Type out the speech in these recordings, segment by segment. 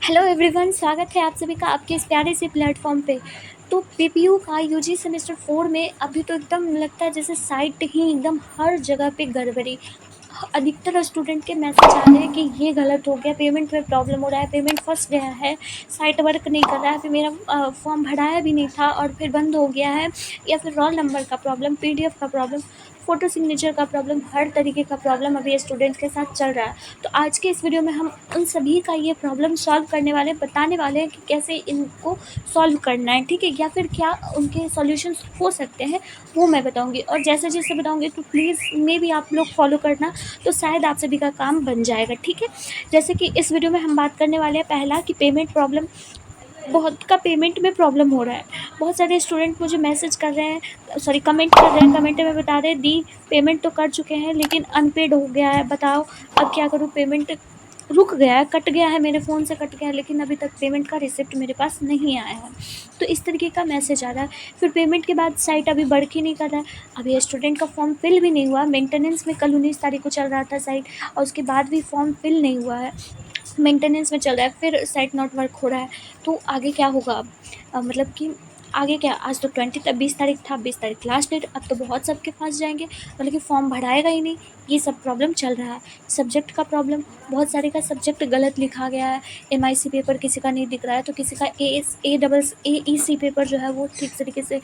Hello everyone, स्वागत है आप सभी का आपके इस प्यारे से प्लेटफॉर्म पे। तो पीपीयू का यूजी सेमेस्टर 4 में अभी तो एकदम लगता है जैसे साइट ही एकदम हर जगह पे गड़बड़ी। अधिकतर स्टूडेंट के मैसेज आ रहे हैं कि ये गलत हो गया, पेमेंट में प्रॉब्लम हो रहा है, पेमेंट फंस गया है, साइट वर्क नहीं कर रहा है, फिर मेरा फॉर्म भराया भी नहीं था और फिर बंद हो गया है, या फिर रोल नंबर का प्रॉब्लम, पीडीएफ का प्रॉब्लम, फ़ोटो सिग्नेचर का प्रॉब्लम, हर तरीके का प्रॉब्लम अभी स्टूडेंट के साथ चल रहा है। तो आज के इस वीडियो में हम उन सभी का ये प्रॉब्लम सॉल्व करने वाले हैं, बताने वाले हैं कि कैसे इनको सॉल्व करना है, ठीक है, या फिर क्या उनके सॉल्यूशंस हो सकते हैं वो मैं बताऊंगी। और जैसे जैसे बताऊंगी तो प्लीज़ मे भी आप लोग फॉलो करना, तो शायद आप सभी का काम बन जाएगा, ठीक है। जैसे कि इस वीडियो में हम बात करने वाले हैं पहला कि पेमेंट प्रॉब्लम। बहुत का पेमेंट में प्रॉब्लम हो रहा है। बहुत सारे स्टूडेंट मुझे मैसेज कर रहे हैं, सॉरी कमेंट कर रहे हैं, कमेंट में बता रहे हैं दी पेमेंट तो कर चुके हैं लेकिन अनपेड हो गया है, बताओ अब क्या करूँ, पेमेंट रुक गया है, कट गया है, मेरे फ़ोन से कट गया है लेकिन अभी तक पेमेंट का रिसिप्ट मेरे पास नहीं आया है। तो इस तरीके का मैसेज आ रहा है। फिर पेमेंट के बाद साइट अभी वर्क ही नहीं कर रहा है, अभी स्टूडेंट का फॉर्म फिल भी नहीं हुआ, मेंटेनेंस में कल 19 तारीख को चल रहा था साइट, और उसके बाद भी फॉर्म फिल नहीं हुआ है, मेंटेनेंस में चल रहा है, फिर साइट नॉट वर्क हो रहा है। तो आगे क्या होगा अब? मतलब कि आगे क्या, आज तो 20 तारीख था, 20 तारीख लास्ट डेट, अब तो बहुत सबके फंस जाएंगे, मतलब कि फॉर्म भराएगा ही नहीं। ये सब प्रॉब्लम चल रहा है। सब्जेक्ट का प्रॉब्लम, बहुत सारे का सब्जेक्ट गलत लिखा गया है, एमआईसी पेपर किसी का नहीं दिख रहा है, तो किसी का एईसी पेपर जो है वो ठीक तरीके से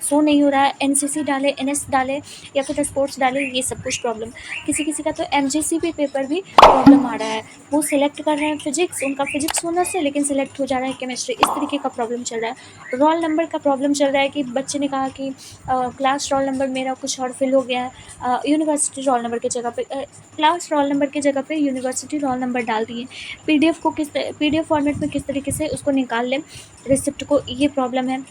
शो नहीं हो रहा है, एनसीसी डाले, एनएस डाले या फिर स्पोर्ट्स डाले, ये सब कुछ प्रॉब्लम। किसी किसी का तो एमजीसी पेपर भी प्रॉब्लम आ रहा है, वो सिलेक्ट कर रहे हैं फिजिक्स, उनका फिजिक्स होना से लेकिन सिलेक्ट हो जा रहा है केमिस्ट्री, इस तरीके का प्रॉब्लम चल रहा है। रोल नंबर का प्रॉब्लम चल रहा है कि बच्चे ने कहा कि क्लास रोल नंबर मेरा कुछ और फिल हो गया है, यूनिवर्सिटी रोल नंबर की जगह पे क्लास रोल नंबर की जगह पे यूनिवर्सिटी रोल नंबर डाल दिए। पीडीएफ फॉर्मेट में किस तरीके से उसको निकाल लें रिसिप्ट को, ये प्रॉब्लम है।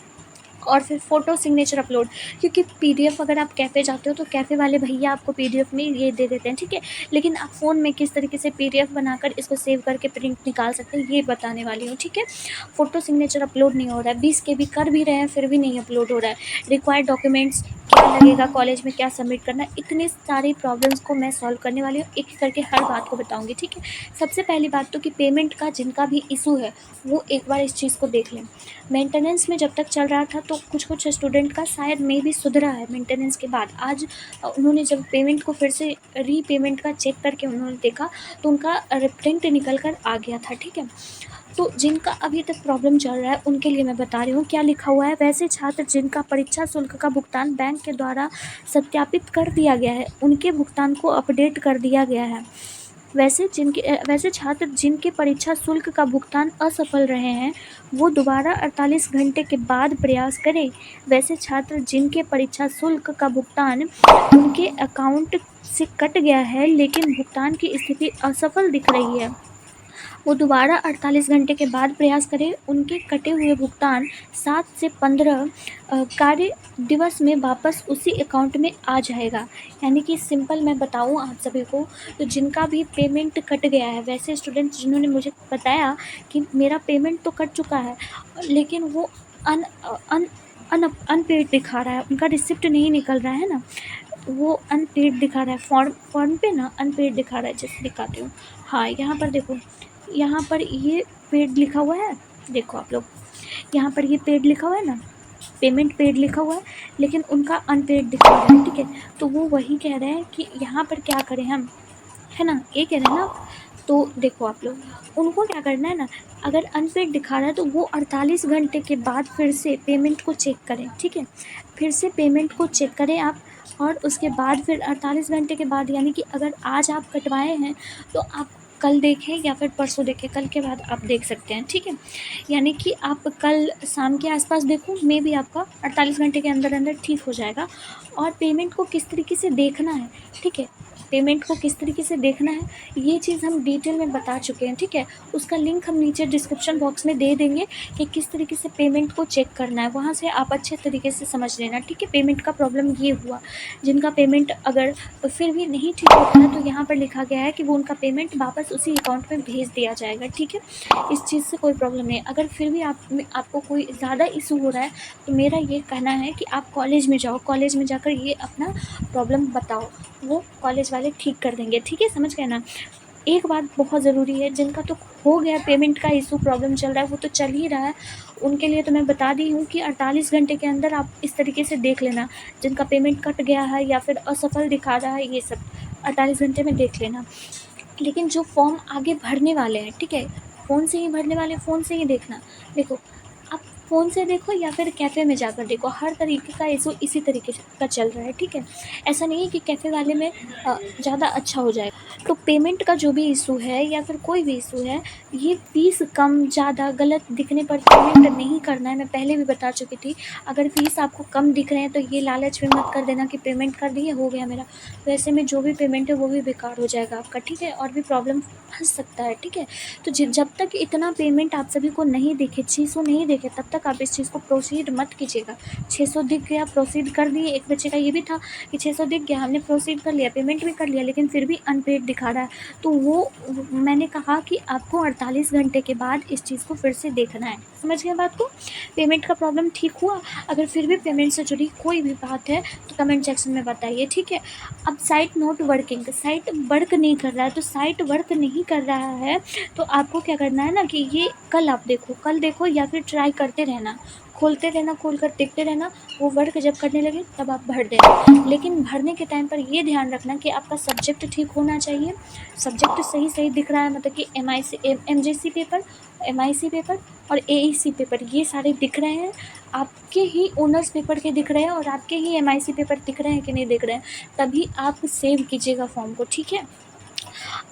और फिर फ़ोटो सिग्नेचर अपलोड, क्योंकि पीडीएफ अगर आप कैफ़े जाते हो तो कैफ़े वाले भैया आपको पीडीएफ में ये दे देते हैं, ठीक है, लेकिन आप फ़ोन में किस तरीके से पीडीएफ बनाकर इसको सेव करके प्रिंट निकाल सकते हैं ये बताने वाली हूँ, ठीक है। फ़ोटो सिग्नेचर अपलोड नहीं हो रहा है, 20 के भी कर भी रहे हैं फिर भी नहीं अपलोड हो रहा है। रिक्वायर्ड डॉक्यूमेंट्स क्या लगेगा, कॉलेज में क्या सबमिट करना है, इतनी सारी प्रॉब्लम्स को मैं सॉल्व करने वाली हूँ, एक एक करके हर बात को बताऊँगी, ठीक है। सबसे पहली बात तो कि पेमेंट का जिनका भी इशू है वो एक बार इस चीज़ को देख लें। मेंटेनेंस में जब तक चल रहा था तो कुछ कुछ स्टूडेंट का शायद में भी सुधरा है मेंटेनेंस के बाद। आज उन्होंने जब पेमेंट को फिर से रीपेमेंट का चेक करके उन्होंने देखा तो उनका प्रिंट निकल कर आ गया था, ठीक है। तो जिनका अभी तक प्रॉब्लम चल रहा है उनके लिए मैं बता रही हूँ क्या लिखा हुआ है। वैसे छात्र जिनका परीक्षा शुल्क का भुगतान बैंक के द्वारा सत्यापित कर दिया गया है उनके भुगतान को अपडेट कर दिया गया है। वैसे छात्र जिनके परीक्षा शुल्क का भुगतान असफल रहे हैं वो दोबारा 48 घंटे के बाद प्रयास करें। वैसे छात्र जिनके परीक्षा शुल्क का भुगतान उनके अकाउंट से कट गया है लेकिन भुगतान की स्थिति असफल दिख रही है वो दोबारा 48 घंटे के बाद प्रयास करें। उनके कटे हुए भुगतान 7 से 15 कार्य दिवस में वापस उसी अकाउंट में आ जाएगा। यानी कि सिंपल मैं बताऊं आप सभी को, तो जिनका भी पेमेंट कट गया है, वैसे स्टूडेंट जिन्होंने मुझे बताया कि मेरा पेमेंट तो कट चुका है लेकिन वो अन अन अनपेड दिखा रहा है, उनका रिसिप्ट नहीं निकल रहा है ना, वो अनपेड दिखा रहा है, फॉर्म पे ना अनपेड दिखा रहा है। जैसे दिखाती हूँ, हाँ यहाँ पर देखो, यहाँ पर ये पेड लिखा हुआ है, देखो आप लोग, यहाँ पर ये पेड लिखा हुआ है ना, पेमेंट पेड लिखा हुआ है लेकिन उनका अनपेड दिखा रहा है, ठीक है। तो वो वही कह रहे हैं कि यहाँ पर क्या करें हम, है ना, ये कह रहे हैं ना। तो देखो आप लोग, उनको क्या करना है ना, अगर अनपेड दिखा रहा है तो वो 48 घंटे के बाद फिर से पेमेंट को चेक करें, ठीक है, फिर से पेमेंट को चेक करें आप। और उसके बाद फिर 48 घंटे के बाद, यानी कि अगर आज आप कटवाए हैं तो आप कल देखें या फिर परसों देखें, कल के बाद आप देख सकते हैं, ठीक है। यानी कि आप कल शाम के आसपास देखो, मे भी आपका 48 घंटे के अंदर अंदर ठीक हो जाएगा। और पेमेंट को किस तरीके से देखना है, ठीक है, पेमेंट को किस तरीके से देखना है ये चीज़ हम डिटेल में बता चुके हैं, ठीक है। उसका लिंक हम नीचे डिस्क्रिप्शन बॉक्स में दे देंगे कि किस तरीके से पेमेंट को चेक करना है, वहाँ से आप अच्छे तरीके से समझ लेना, ठीक है। पेमेंट का प्रॉब्लम ये हुआ, जिनका पेमेंट अगर फिर भी नहीं ठीक होता है तो यहाँ पर लिखा गया है कि वो उनका पेमेंट वापस उसी अकाउंट में भेज दिया जाएगा, ठीक है। इस चीज़ से कोई प्रॉब्लम नहीं है। अगर फिर भी आपको कोई ज़्यादा इशू हो रहा है तो मेरा ये कहना है कि आप कॉलेज में जाओ, कॉलेज में जाकर ये अपना प्रॉब्लम बताओ, वो कॉलेज वाले ठीक कर देंगे, ठीक है, समझ गए ना। एक बात बहुत ज़रूरी है, जिनका तो हो गया पेमेंट का इशू, प्रॉब्लम चल रहा है, वो तो चल ही रहा है, उनके लिए तो मैं बता दी हूँ कि 48 घंटे के अंदर आप इस तरीके से देख लेना, जिनका पेमेंट कट गया है या फिर असफल दिखा रहा है, ये सब 48 घंटे में देख लेना। लेकिन जो फॉर्म आगे भरने वाले हैं, ठीक है, फ़ोन से ही भरने वाले हैं, फ़ोन से ही देखना। देखो, आप फ़ोन से देखो या फिर कैफ़े में जाकर देखो, हर तरीके का इशू इसी तरीके से का चल रहा है, ठीक है। ऐसा नहीं है कि कैफ़े वाले में ज़्यादा अच्छा हो जाएगा। तो पेमेंट का जो भी इशू है या फिर कोई भी इशू है, ये फ़ीस कम ज़्यादा गलत दिखने पर पेमेंट नहीं करना है। मैं पहले भी बता चुकी थी, अगर फ़ीस आपको कम दिख रहे हैं तो ये लालच में मत कर देना कि पेमेंट कर दिए, हो गया मेरा। तो ऐसे में जो भी पेमेंट है वो भी बेकार हो जाएगा आपका, ठीक है, और भी प्रॉब्लम फँस सकता है, ठीक है। तो जब तक इतना पेमेंट आप सभी को नहीं दिखे, 600 नहीं दिखे, तब तक आप इस चीज़ को प्रोसीड मत कीजिएगा। 600 दिख गया, प्रोसीड कर दिए। एक बच्चे का ये भी था कि 600 दिख गया, हमने प्रोसीड कर लिया, पेमेंट भी कर लिया, लेकिन फिर भी अनपेड दिखा रहा है। तो वो मैंने कहा कि आपको 48 घंटे के बाद इस चीज़ को फिर से देखना है। समझ गए बात को? पेमेंट का प्रॉब्लम ठीक हुआ? अगर फिर भी पेमेंट से जुड़ी कोई भी बात है तो कमेंट सेक्शन में बताइए, ठीक है। अब site not working, site work नहीं कर रहा है, तो साइट वर्क नहीं कर रहा है तो आपको क्या करना है ना कि ये कल आप देखो, कल देखो या फिर ट्राई करते रहना, खोलते रहना, खोल कर देखते रहना। वो वर्क जब करने लगे तब आप भर देना, लेकिन भरने के टाइम पर ये ध्यान रखना कि आपका सब्जेक्ट ठीक होना चाहिए। सब्जेक्ट सही सही दिख रहा है, मतलब कि MIC पेपर, MIC पेपर और AEC पेपर, ये सारे दिख रहे हैं, आपके ही ओनर्स पेपर के दिख रहे हैं और आपके ही MIC पेपर दिख रहे हैं कि नहीं दिख रहे हैं, तभी आप सेव कीजिएगा फॉर्म को, ठीक है।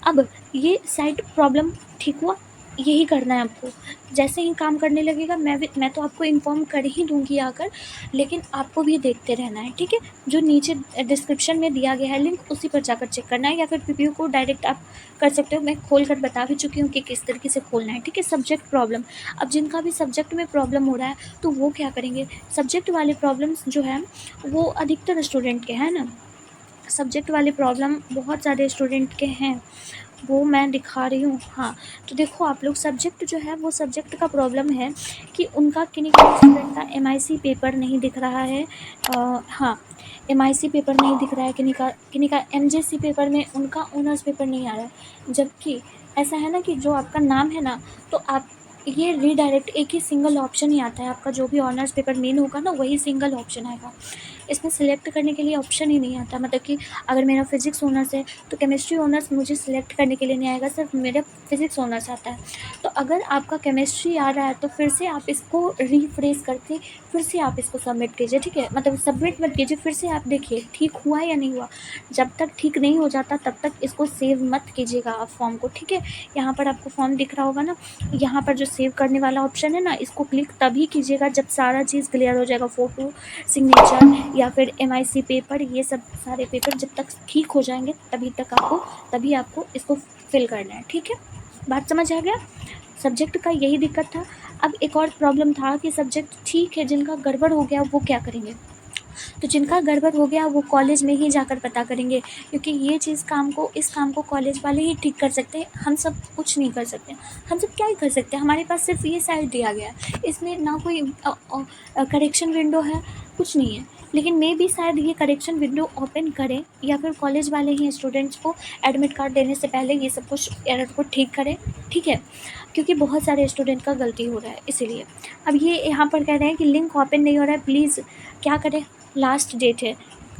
अब ये साइट प्रॉब्लम ठीक हुआ, यही करना है आपको। जैसे ही काम करने लगेगा मैं तो आपको इन्फॉर्म कर ही दूँगी आकर, लेकिन आपको भी देखते रहना है, ठीक है। जो नीचे डिस्क्रिप्शन में दिया गया है लिंक, उसी पर जाकर चेक करना है, या फिर PPU को डायरेक्ट आप कर सकते हो। मैं खोल कर बता भी चुकी हूँ कि किस तरीके से खोलना है, ठीक है। सब्जेक्ट प्रॉब्लम, अब जिनका भी सब्जेक्ट में प्रॉब्लम हो रहा है तो वो क्या करेंगे, सब्जेक्ट वाले प्रॉब्लम्स जो है वो अधिकतर स्टूडेंट के हैं ना, सब्जेक्ट वाले प्रॉब्लम बहुत सारे स्टूडेंट के हैं, वो मैं दिखा रही हूँ। हाँ, तो देखो आप लोग, सब्जेक्ट जो है वो सब्जेक्ट का प्रॉब्लम है कि उनका किन्हीं स्टूडेंट का MIC पेपर नहीं दिख रहा है। हाँ, MIC पेपर नहीं दिख रहा है, किन्हीं का MJC पेपर में उनका ऑनर्स पेपर नहीं आ रहा है। जबकि ऐसा है ना कि जो आपका नाम है ना, तो आप ये रीडायरेक्ट एक ही सिंगल ऑप्शन ही आता है, आपका जो भी ऑनर्स पेपर मेन होगा ना वही सिंगल ऑप्शन आएगा। इसमें सिलेक्ट करने के लिए ऑप्शन ही नहीं आता, मतलब कि अगर मेरा फिज़िक्स ऑनर्स है तो केमिस्ट्री ऑनर्स मुझे सिलेक्ट करने के लिए नहीं आएगा, सिर्फ मेरा फिज़िक्स ऑनर्स आता है। तो अगर आपका केमिस्ट्री आ रहा है तो फिर से आप इसको रिफ्रेश करके फिर से आप इसको सबमिट कीजिए, ठीक है। मतलब सबमिट मत कीजिए, फिर से आप देखिए ठीक हुआ या नहीं हुआ। जब तक ठीक नहीं हो जाता तब तक इसको सेव मत कीजिएगा आप फॉर्म को, ठीक है। यहाँ पर आपको फॉर्म दिख रहा होगा ना, यहाँ पर जो सेव करने वाला ऑप्शन है ना, इसको क्लिक तभी कीजिएगा जब सारा चीज़ क्लियर हो जाएगा, फ़ोटो, सिग्नेचर या फिर MIC पेपर, ये सब सारे पेपर जब तक ठीक हो जाएंगे तभी आपको इसको फिल करना है, ठीक है। बात समझ आ गया? सब्जेक्ट का यही दिक्कत था। अब एक और प्रॉब्लम था कि सब्जेक्ट ठीक है, जिनका गड़बड़ हो गया वो क्या करेंगे। तो जिनका गड़बड़ हो गया वो कॉलेज में ही जाकर पता करेंगे, क्योंकि ये चीज़ इस काम को कॉलेज वाले ही ठीक कर सकते हैं, हम सब कुछ नहीं कर सकते। हम सब क्या ही कर सकते हैं, हमारे पास सिर्फ ये साइड दिया गया है, इसमें ना कोई करेक्शन विंडो है, कुछ नहीं है। लेकिन मे भी शायद ये करेक्शन विंडो ओपन करें या फिर कॉलेज वाले ही स्टूडेंट्स को एडमिट कार्ड देने से पहले ये सब कुछ एरर को ठीक करें, ठीक है, क्योंकि बहुत सारे स्टूडेंट का गलती हो रहा है इसीलिए। अब ये यहाँ पर कह रहे हैं कि लिंक ओपन नहीं हो रहा है, प्लीज़ क्या करें, लास्ट डेट है,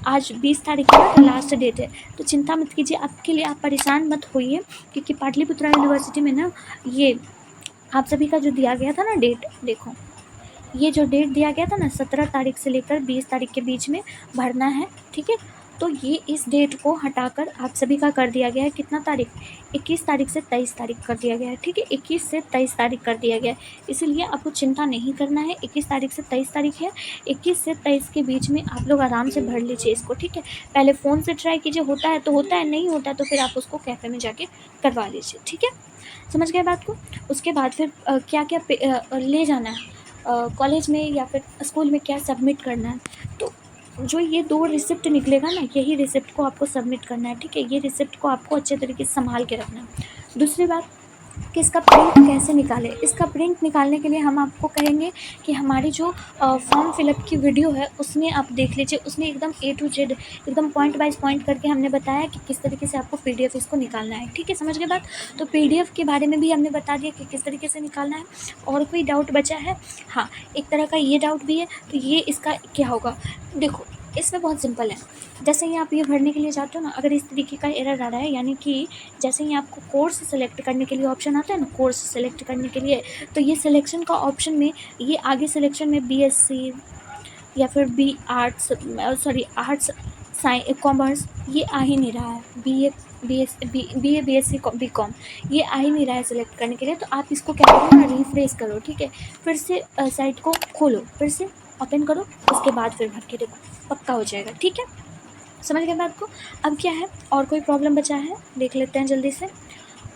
आज 20 तारीख है ना, तो लास्ट डेट है। तो चिंता मत कीजिए, आपके लिए आप परेशान मत होइए, क्योंकि पाटलिपुत्रा यूनिवर्सिटी में ना ये आप सभी का जो दिया गया था ना डेट, देखो ये जो डेट दिया गया था ना, 17 तारीख से लेकर 20 तारीख के बीच में भरना है, ठीक है। तो ये इस डेट को हटाकर आप सभी का कर दिया गया है, कितना तारीख, 21 तारीख से 23 तारीख कर दिया गया है, ठीक है, 21 से 23 तारीख कर दिया गया है। इसीलिए आपको चिंता नहीं करना है, 21 तारीख से 23 तारीख है, 21 से 23 के बीच में आप लोग आराम से भर लीजिए इसको, ठीक है। पहले फ़ोन से ट्राई कीजिए, होता है तो होता है, नहीं होता तो फिर आप उसको कैफ़े में जाके करवा लीजिए, ठीक है। समझ गए बात को? उसके बाद फिर क्या क्या ले जाना है कॉलेज में या फिर स्कूल में, क्या सबमिट करना है, तो जो ये 2 रिसिप्ट निकलेगा ना, यही रिसिप्ट को आपको सबमिट करना है, ठीक है। ये रिसिप्ट को आपको अच्छे तरीके से संभाल के रखना है। दूसरी बात, कि इसका प्रिंट कैसे निकालें। इसका प्रिंट निकालने के लिए हम आपको कहेंगे कि हमारी जो फॉर्म फिलअप की वीडियो है उसमें आप देख लीजिए, उसमें एकदम ए टू जेड एकदम पॉइंट बाइज पॉइंट करके हमने बताया कि किस तरीके से आपको पीडीएफ इसको निकालना है। ठीक है, समझ गए बात। तो पीडीएफ के बारे में भी हमने बता दिया कि किस तरीके से निकालना है। और कोई डाउट बचा है? हाँ, एक तरह का ये डाउट भी है, तो ये इसका क्या होगा, देखो इसमें बहुत सिंपल है। जैसे ही आप ये भरने के लिए जाते हो ना, अगर इस तरीके का एरर आ रहा है, यानी कि जैसे ही आपको कोर्स सेलेक्ट करने के लिए ऑप्शन आता है ना, कोर्स सेलेक्ट करने के लिए, तो ये सिलेक्शन का ऑप्शन में ये आगे सिलेक्शन में बीएससी या फिर B arts, sorry arts, commerce, ये आ ही नहीं रहा है। B A B S C B com, ये आ ही नहीं रहा है सिलेक्ट करने के लिए। तो आप इसको क्या करो ना, रिफ्रेश करो। ठीक है, फिर से साइट को खोलो, फिर से ओपन करो, उसके बाद फिर भर के देखो, पक्का हो जाएगा। ठीक है, समझ गए बात को। अब क्या है, और कोई प्रॉब्लम बचा है, देख लेते हैं जल्दी से।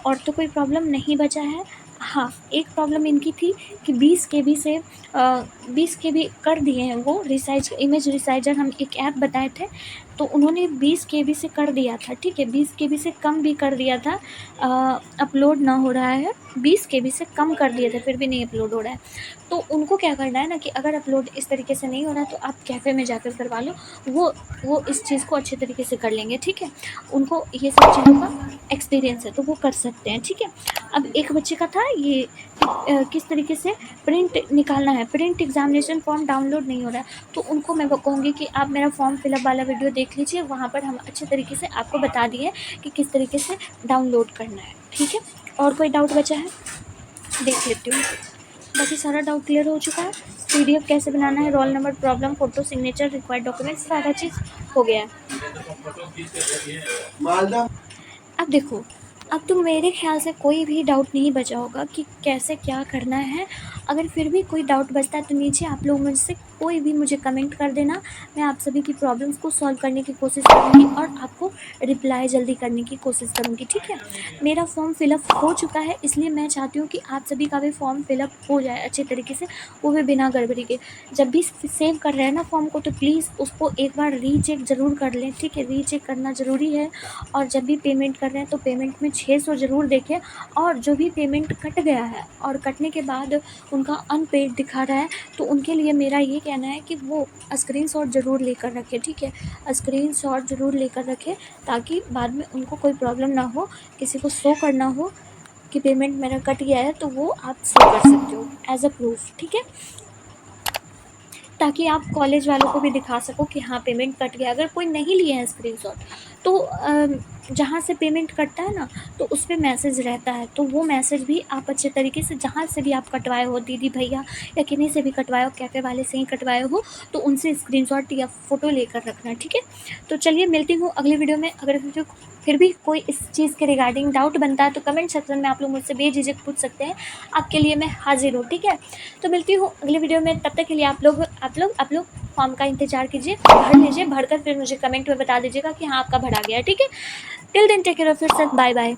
और तो कोई प्रॉब्लम नहीं बचा है। हाँ, एक प्रॉब्लम इनकी थी कि 20 केबी से 20 केबी कर दिए हैं वो रिसाइज, इमेज रिसाइजर हम एक ऐप बताए थे, तो उन्होंने 20 केबी से कर दिया था। ठीक है, 20 केबी से कम भी कर दिया था, अपलोड ना हो रहा है। 20 केबी से कम कर दिया था, फिर भी नहीं अपलोड हो रहा है। तो उनको क्या करना है ना, कि अगर अपलोड इस तरीके से नहीं हो रहा है तो आप कैफ़े में जाकर करवा लो, वो इस चीज़ को अच्छे तरीके से कर लेंगे। ठीक है, उनको ये सब चीज़ों का एक्सपीरियंस है, तो वो कर सकते हैं। ठीक है, अब एक बच्चे का था ये किस तरीके से प्रिंट निकालना है, प्रिंट एग्जामिनेशन फॉर्म डाउनलोड नहीं हो रहा है। तो उनको मैं कहूँगी कि आप मेरा फॉर्म फिलअप वाला वीडियो देख लीजिए, वहाँ पर हम अच्छे तरीके से आपको बता दिए कि किस तरीके से डाउनलोड करना है। ठीक है, और कोई डाउट बचा है, देख लेती हूँ। बाकी सारा डाउट क्लियर हो चुका है। पीडीएफ कैसे बनाना है, roll number, problem, photo, signature, required documents, सारा चीज़ हो गया है। अब देखो, अब तो मेरे ख्याल से कोई भी डाउट नहीं बचा होगा कि कैसे क्या करना है। अगर फिर भी कोई डाउट बचता है तो नीचे आप लोग मुझसे कोई भी मुझे कमेंट कर देना, मैं आप सभी की प्रॉब्लम्स को सॉल्व करने की कोशिश करूँगी और आपको रिप्लाई जल्दी करने की कोशिश करूँगी। ठीक है, मेरा फॉर्म फिलअप हो चुका है, इसलिए मैं चाहती हूँ कि आप सभी का भी फॉर्म फिलअप हो जाए अच्छे तरीके से, वो भी बिना गड़बड़ी के। जब भी सेव कर रहे हैं ना फॉर्म को, तो प्लीज़ उसको एक बार रीचेक ज़रूर कर लें। ठीक है, रीचेक करना ज़रूरी है। और जब भी पेमेंट कर रहे हैं तो पेमेंट में 600 ज़रूर देखें। और जो भी पेमेंट कट गया है और कटने के बाद उनका अनपेड दिखा रहा है, तो उनके लिए मेरा ये कहना है कि वो स्क्रीनशॉट ज़रूर लेकर रखें। ठीक है, स्क्रीनशॉट ज़रूर लेकर रखें, ताकि बाद में उनको कोई प्रॉब्लम ना हो, किसी को शो करना हो कि पेमेंट मेरा कट गया है, तो वो आप शो कर सकते हो एज अ प्रूफ। ठीक है, ताकि आप कॉलेज वालों को भी दिखा सको कि हाँ पेमेंट कट गया। अगर कोई नहीं लिए हैं स्क्रीनशॉट, तो जहाँ से पेमेंट कटता है ना, तो उस पर मैसेज रहता है, तो वो मैसेज भी आप अच्छे तरीके से, जहाँ से भी आप कटवाए हो, दीदी भैया या किन्हीं से भी कटवाए हो, कैफ़े वाले से ही कटवाए हो, तो उनसे स्क्रीनशॉट या फ़ोटो लेकर रखना। ठीक है, तो चलिए मिलती हूँ अगली वीडियो में। अगर फिर भी कोई इस चीज़ के रिगार्डिंग डाउट बनता है तो कमेंट सेक्शन में आप लोग मुझसे बेझिझक पूछ सकते हैं, आपके लिए मैं हाजिर हूँ। ठीक है, तो मिलती हूँ अगली वीडियो में, तब तक के लिए आप लोग फॉर्म का इंतजार कीजिए, भर लीजिए, भरकर फिर मुझे कमेंट में बता दीजिएगा कि हाँ आपका भरा गया है। ठीक है, till then take care of yourself, bye bye.